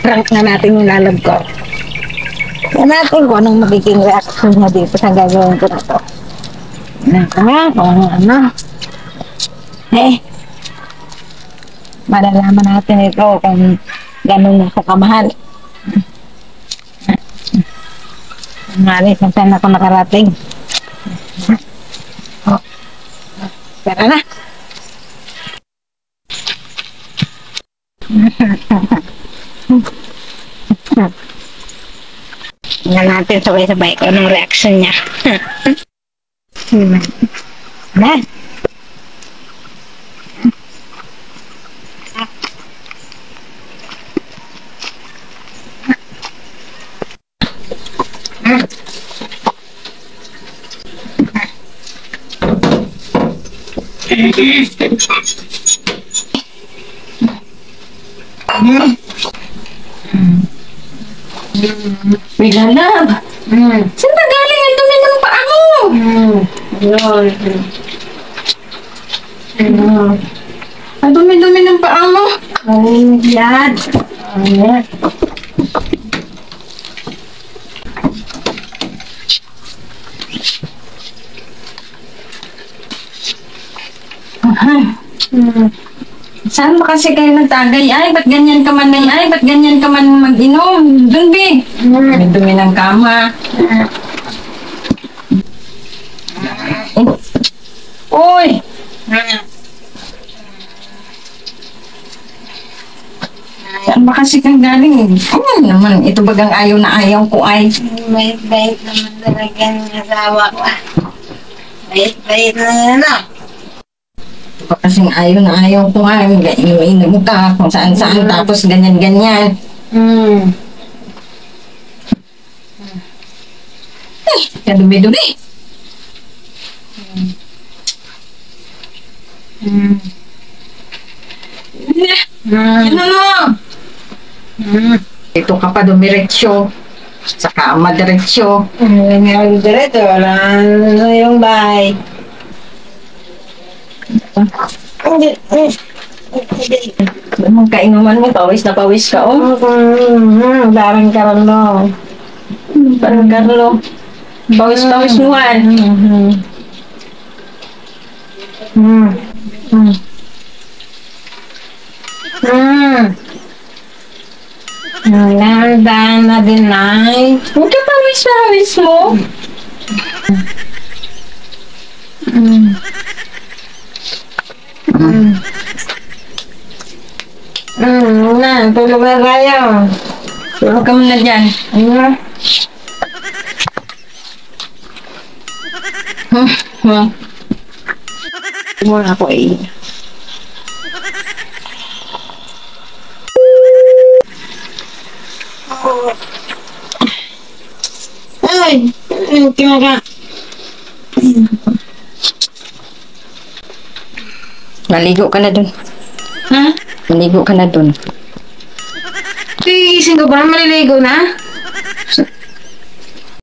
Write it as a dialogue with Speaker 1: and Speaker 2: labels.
Speaker 1: Prank na natin yung lalab ko. Yan natin kung anong magiging reaction niya dito sa gagawin ko na to. Kung ano. Malalaman natin ito kung gano'n ako kamahal. Maris, saan ako nakarating? Tara na! Tingnan natin sabay-sabay kung anong reaction niya. Na?
Speaker 2: Milalab! Saan na galing ang dumi ng paa mo? Ang dumi-dumi ng paa mo?
Speaker 1: Yan.
Speaker 2: Saan ba kasi kayo nagtagay? Ay, ba't ganyan ka man ay? Ba't ganyan ka man mag-inom? Doon, be! May dumi ng kama. Uy! Saan ba kasi kang galing? Ano naman? Ito bagang ayaw na ayaw ko ay.
Speaker 1: Bait-bait naman talaga ng asawa ko. Bait-bait na yan ah.
Speaker 2: Ito ba kasing ayaw na ayaw ko ay. Inom ka kung saan-saan tapos ganyan-ganyan. Ay, kadumi-dumi. Ano na? Ito ka pa dumiretso. Sa kama diretsyo.
Speaker 1: Ngayon diretso, wala na yung bahay.
Speaker 2: Anong kainuman mo? Pawis na pawis ka, oh.
Speaker 1: Parang karalo.
Speaker 2: Parang Carlo. Pawis-pawis muhan.
Speaker 1: Nandaan na din ay.
Speaker 2: Huwag ka pawis-pawis mo.
Speaker 1: Tulog na tayo.
Speaker 2: Tulog ka muna dyan.
Speaker 1: Muna ako eh. Ay, timaga.
Speaker 2: Maligo ka na dun.
Speaker 1: Ha?
Speaker 2: Maligo ka na dun.
Speaker 1: Tigising ka ba? Maliligo na?